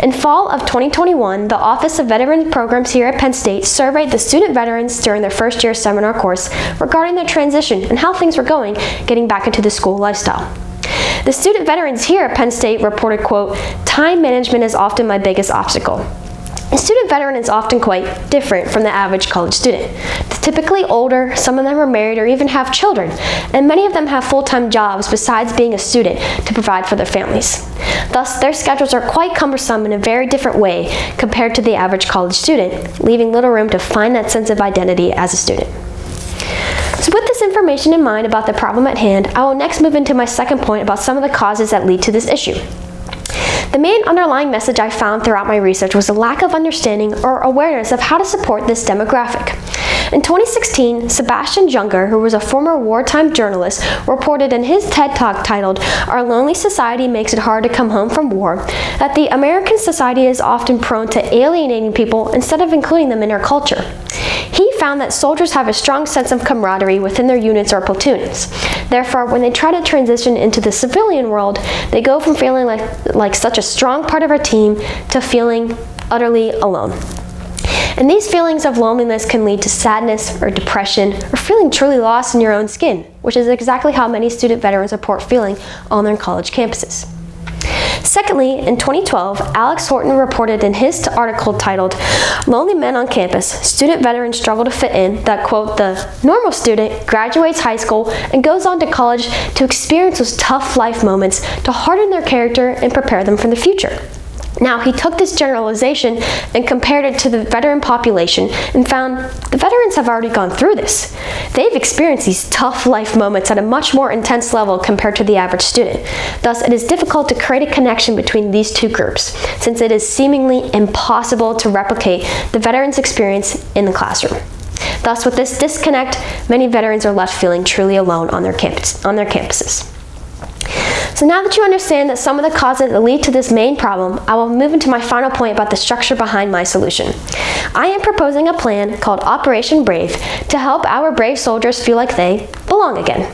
In fall of 2021, the Office of Veteran Programs here at Penn State surveyed the student veterans during their first year seminar course regarding their transition and how things were going getting back into the school lifestyle. The student veterans here at Penn State reported, quote, "Time management is often my biggest obstacle." A student veteran is often quite different from the average college student. They're typically older, some of them are married or even have children, and many of them have full-time jobs besides being a student to provide for their families. Thus, their schedules are quite cumbersome in a very different way compared to the average college student, leaving little room to find that sense of identity as a student. So with this information in mind about the problem at hand, I will next move into my second point about some of the causes that lead to this issue. The main underlying message I found throughout my research was a lack of understanding or awareness of how to support this demographic. In 2016, Sebastian Junger, who was a former wartime journalist, reported in his TED Talk titled, "Our Lonely Society Makes It Hard to Come Home from War," that the American society is often prone to alienating people instead of including them in our culture. He found that soldiers have a strong sense of camaraderie within their units or platoons. Therefore, when they try to transition into the civilian world, they go from feeling like such a strong part of our team to feeling utterly alone. And these feelings of loneliness can lead to sadness or depression or feeling truly lost in your own skin, which is exactly how many student veterans report feeling on their college campuses. Secondly, in 2012, Alex Horton reported in his article titled, "Lonely Men on Campus, Student Veterans Struggle to Fit In," that, quote, "the normal student graduates high school and goes on to college to experience those tough life moments to harden their character and prepare them for the future." Now, he took this generalization and compared it to the veteran population and found the veterans have already gone through this. They've experienced these tough life moments at a much more intense level compared to the average student. Thus, it is difficult to create a connection between these two groups, since it is seemingly impossible to replicate the veterans' experience in the classroom. Thus, with this disconnect, many veterans are left feeling truly alone on their campuses. So now that you understand that some of the causes that lead to this main problem, I will move into my final point about the structure behind my solution. I am proposing a plan called Operation Brave to help our brave soldiers feel like they belong again.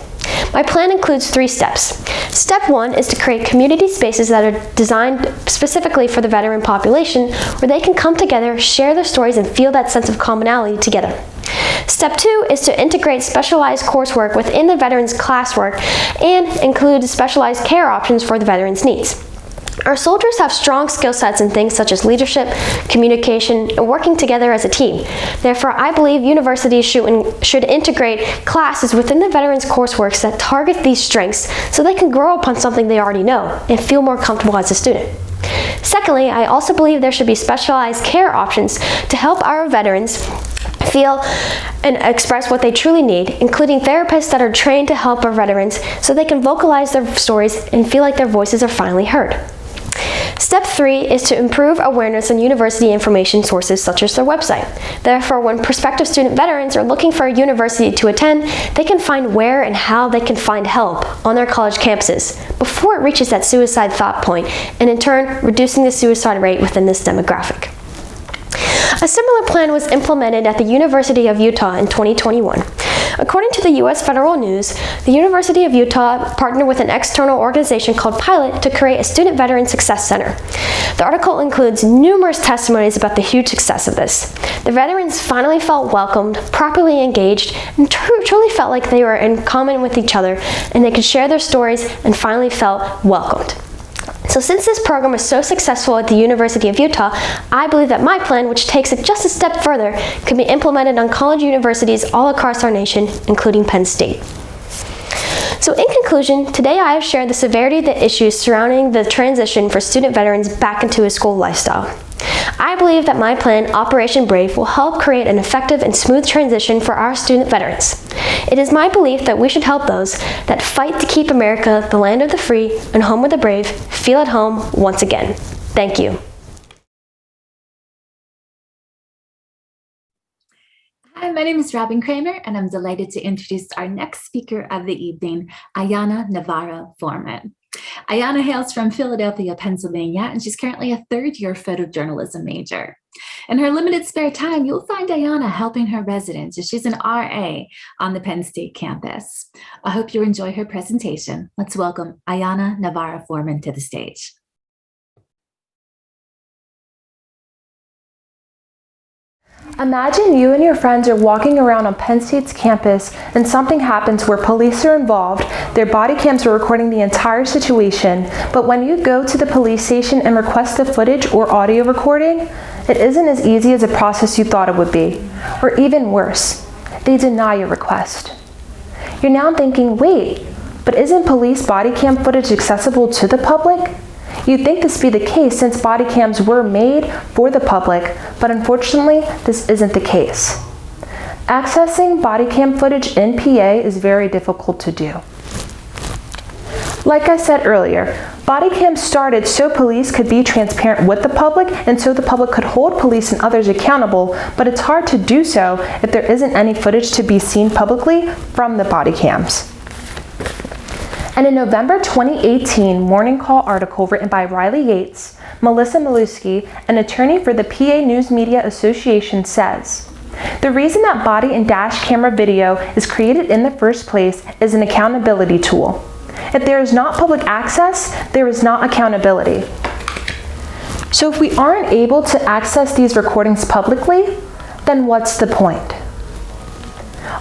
My plan includes 3 steps. Step 1 is to create community spaces that are designed specifically for the veteran population where they can come together, share their stories, and feel that sense of commonality together. Step 2 is to integrate specialized coursework within the veterans' classwork and include specialized care options for the veterans' needs. Our soldiers have strong skill sets in things such as leadership, communication, and working together as a team. Therefore, I believe universities should integrate classes within the veterans' coursework that target these strengths so they can grow upon something they already know and feel more comfortable as a student. Secondly, I also believe there should be specialized care options to help our veterans feel and express what they truly need, including therapists that are trained to help our veterans so they can vocalize their stories and feel like their voices are finally heard. Step 3 is to improve awareness on university information sources such as their website. Therefore, when prospective student veterans are looking for a university to attend, they can find where and how they can find help on their college campuses before it reaches that suicide thought point, and in turn, reducing the suicide rate within this demographic. A similar plan was implemented at the University of Utah in 2021. According to the U.S. Federal News, the University of Utah partnered with an external organization called Pilot to create a Student Veteran Success Center. The article includes numerous testimonies about the huge success of this. The veterans finally felt welcomed, properly engaged, and truly felt like they were in common with each other and they could share their stories and finally felt welcomed. So since this program is so successful at the University of Utah, I believe that my plan, which takes it just a step further, can be implemented on college universities all across our nation, including Penn State. So in conclusion, today I have shared the severity of the issues surrounding the transition for student veterans back into a school lifestyle. I believe that my plan, Operation Brave, will help create an effective and smooth transition for our student veterans. It is my belief that we should help those that fight to keep America the land of the free and home of the brave feel at home once again. Thank you. Hi, my name is Robin Kramer, and I'm delighted to introduce our next speaker of the evening, Ayanna Foreman. Ayanna hails from Philadelphia, Pennsylvania, and she's currently a third-year photojournalism major. In her limited spare time, you'll find Ayanna helping her residents as she's an RA on the Penn State campus. I hope you enjoy her presentation. Let's welcome Ayanna Foreman to the stage. Imagine you and your friends are walking around on Penn State's campus and something happens where police are involved, their body cams are recording the entire situation, but when you go to the police station and request the footage or audio recording, it isn't as easy as a process you thought it would be. Or even worse, they deny your request. You're now thinking, wait, but isn't police body cam footage accessible to the public? You'd think this be the case since body cams were made for the public, but unfortunately, this isn't the case. Accessing body cam footage in PA is very difficult to do. Like I said earlier, body cams started so police could be transparent with the public and so the public could hold police and others accountable, but it's hard to do so if there isn't any footage to be seen publicly from the body cams. And in November 2018 Morning Call article written by Riley Yates, Melissa Malusky, an attorney for the PA News Media Association, says, the reason that body and dash camera video is created in the first place is an accountability tool. If there is not public access, there is not accountability. So if we aren't able to access these recordings publicly, then what's the point?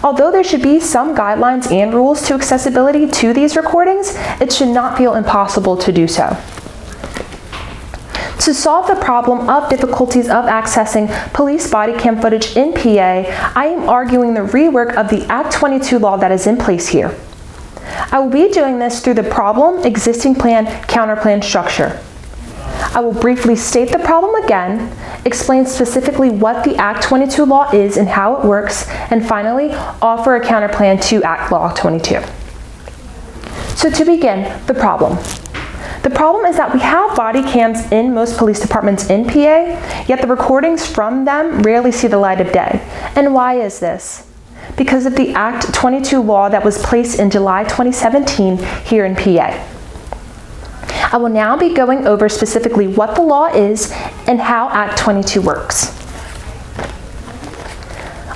Although there should be some guidelines and rules to accessibility to these recordings, it should not feel impossible to do so. To solve the problem of difficulties of accessing police body cam footage in PA, I am arguing the rework of the Act 22 law that is in place here. I will be doing this through the problem, existing plan, counterplan structure. I will briefly state the problem again, explain specifically what the Act 22 law is and how it works, and finally, offer a counterplan to Act Law 22. So to begin, the problem. The problem is that we have body cams in most police departments in PA, yet the recordings from them rarely see the light of day. And why is this? Because of the Act 22 law that was placed in July 2017 here in PA. I will now be going over specifically what the law is and how Act 22 works.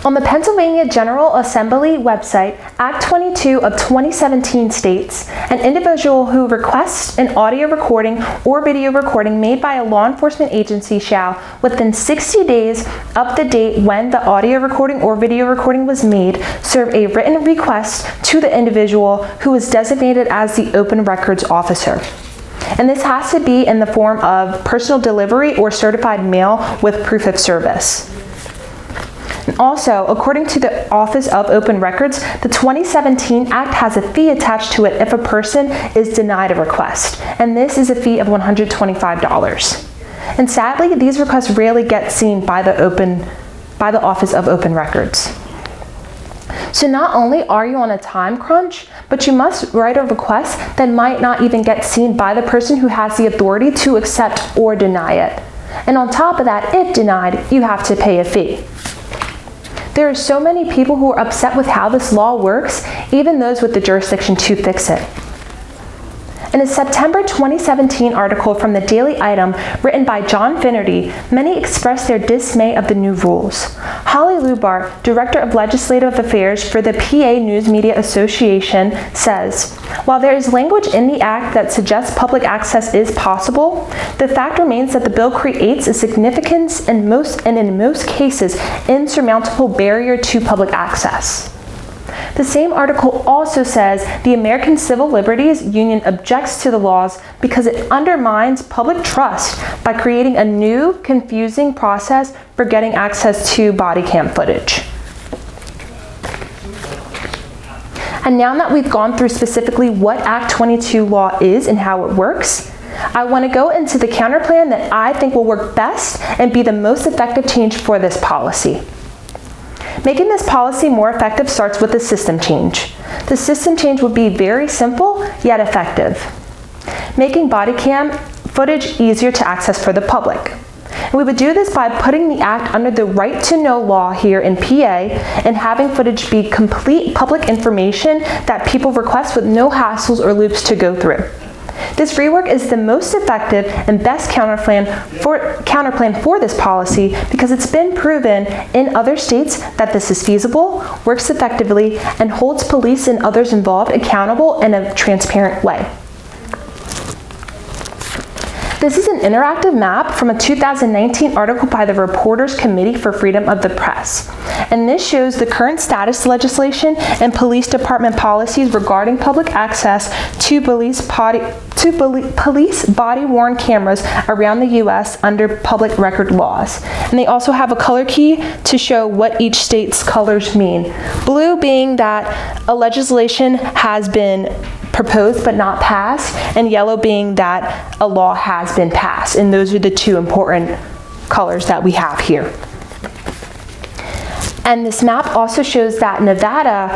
On the Pennsylvania General Assembly website, Act 22 of 2017 states, an individual who requests an audio recording or video recording made by a law enforcement agency shall, within 60 days of the date when the audio recording or video recording was made, serve a written request to the individual who is designated as the open records officer. And this has to be in the form of personal delivery or certified mail with proof of service. And also, according to the Office of Open Records, the 2017 Act has a fee attached to it if a person is denied a request, and this is a fee of $125. And sadly, these requests rarely get seen by the Office of Open Records. So not only are you on a time crunch, but you must write a request that might not even get seen by the person who has the authority to accept or deny it. And on top of that, if denied, you have to pay a fee. There are so many people who are upset with how this law works, even those with the jurisdiction to fix it. In a September 2017 article from the Daily Item written by John Finnerty, many expressed their dismay of the new rules. Holly Lubart, Director of Legislative Affairs for the PA News Media Association, says, "While there is language in the Act that suggests public access is possible, the fact remains that the bill creates a significant and in most cases insurmountable barrier to public access." The same article also says the American Civil Liberties Union objects to the laws because it undermines public trust by creating a new, confusing process for getting access to body cam footage. And now that we've gone through specifically what Act 22 law is and how it works, I want to go into the counterplan that I think will work best and be the most effective change for this policy. Making this policy more effective starts with a system change. The system change would be very simple, yet effective. Making body cam footage easier to access for the public. And we would do this by putting the Act under the right to know law here in PA and having footage be complete public information that people request with no hassles or loops to go through. This rework is the most effective and best counterplan for this policy because it's been proven in other states that this is feasible, works effectively, and holds police and others involved accountable in a transparent way. This is an interactive map from a 2019 article by the Reporters Committee for Freedom of the Press. And this shows the current status legislation and police department policies regarding public access to police body-worn cameras around the U.S. under public record laws. And they also have a color key to show what each state's colors mean. Blue being that a legislation has been proposed but not passed, and yellow being that a law has been passed. And those are the two important colors that we have here. And this map also shows that Nevada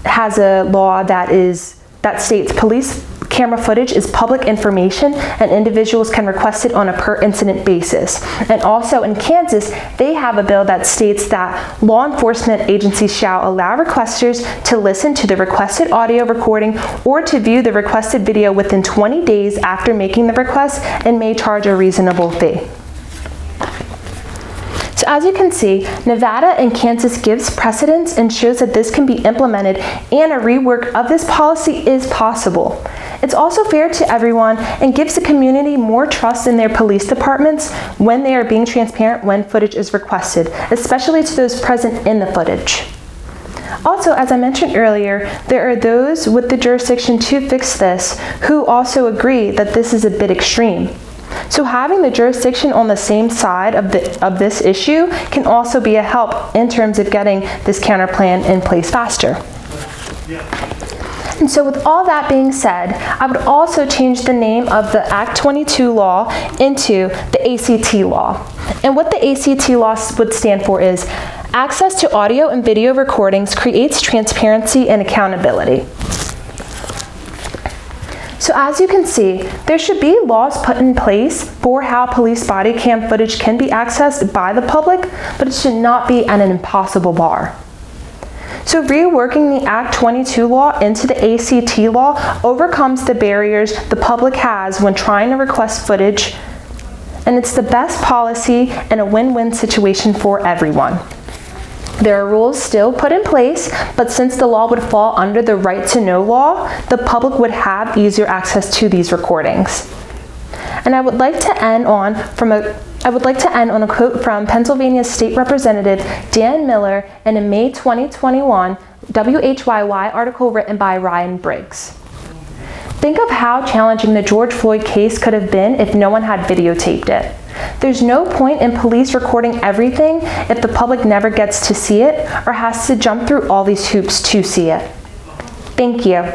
has a law that states police camera footage is public information and individuals can request it on a per incident basis. And also in Kansas, they have a bill that states that law enforcement agencies shall allow requesters to listen to the requested audio recording or to view the requested video within 20 days after making the request and may charge a reasonable fee. So as you can see, Nevada and Kansas gives precedence and shows that this can be implemented and a rework of this policy is possible. It's also fair to everyone and gives the community more trust in their police departments when they are being transparent when footage is requested, especially to those present in the footage. Also, as I mentioned earlier, there are those with the jurisdiction to fix this who also agree that this is a bit extreme. So having the jurisdiction on the same side of this issue can also be a help in terms of getting this counterplan in place faster. And so with all that being said, I would also change the name of the Act 22 law into the ACT law. And what the ACT law would stand for is access to audio and video recordings creates transparency and accountability. So as you can see, there should be laws put in place for how police body cam footage can be accessed by the public, but it should not be an impossible bar. So reworking the Act 22 law into the ACT law overcomes the barriers the public has when trying to request footage, and it's the best policy and a win-win situation for everyone. There are rules still put in place, but since the law would fall under the right to know law, the public would have easier access to these recordings. And I would like to end on a quote from Pennsylvania State Representative Dan Miller in a May 2021 WHYY article written by Ryan Briggs. Think of how challenging the George Floyd case could have been if no one had videotaped it. There's no point in police recording everything if the public never gets to see it or has to jump through all these hoops to see it. Thank you.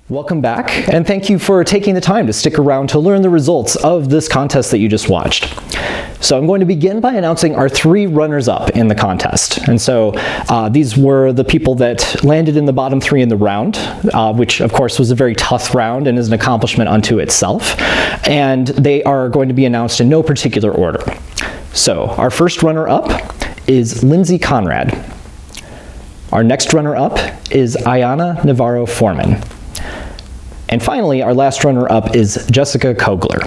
Welcome back, and thank you for taking the time to stick around to learn the results of this contest that you just watched. So I'm going to begin by announcing our 3 runners-up in the contest. And so these were the people that landed in the bottom 3 in the round, which of course was a very tough round and is an accomplishment unto itself. And they are going to be announced in no particular order. So our first runner-up is Lindsay Conrad. Our next runner-up is Ayanna Foreman. And finally, our last runner-up is Jessica Kugler.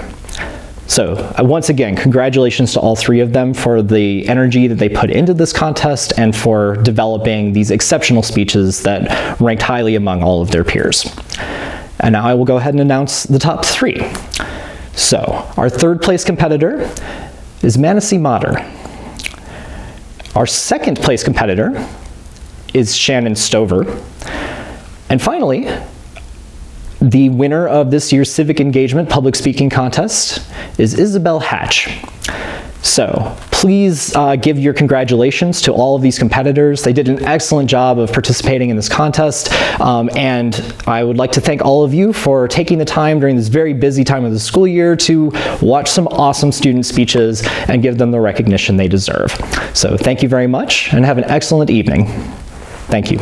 So once again, congratulations to all 3 of them for the energy that they put into this contest and for developing these exceptional speeches that ranked highly among all of their peers. And now I will go ahead and announce the top 3. So our 3rd place competitor is Manasi Mater. Our 2nd place competitor is Shannon Stover. And finally, the winner of this year's Civic Engagement Public Speaking Contest is Isabel Hatch. So please give your congratulations to all of these competitors. They did an excellent job of participating in this contest, and I would like to thank all of you for taking the time during this very busy time of the school year to watch some awesome student speeches and give them the recognition they deserve. So thank you very much, and have an excellent evening. Thank you.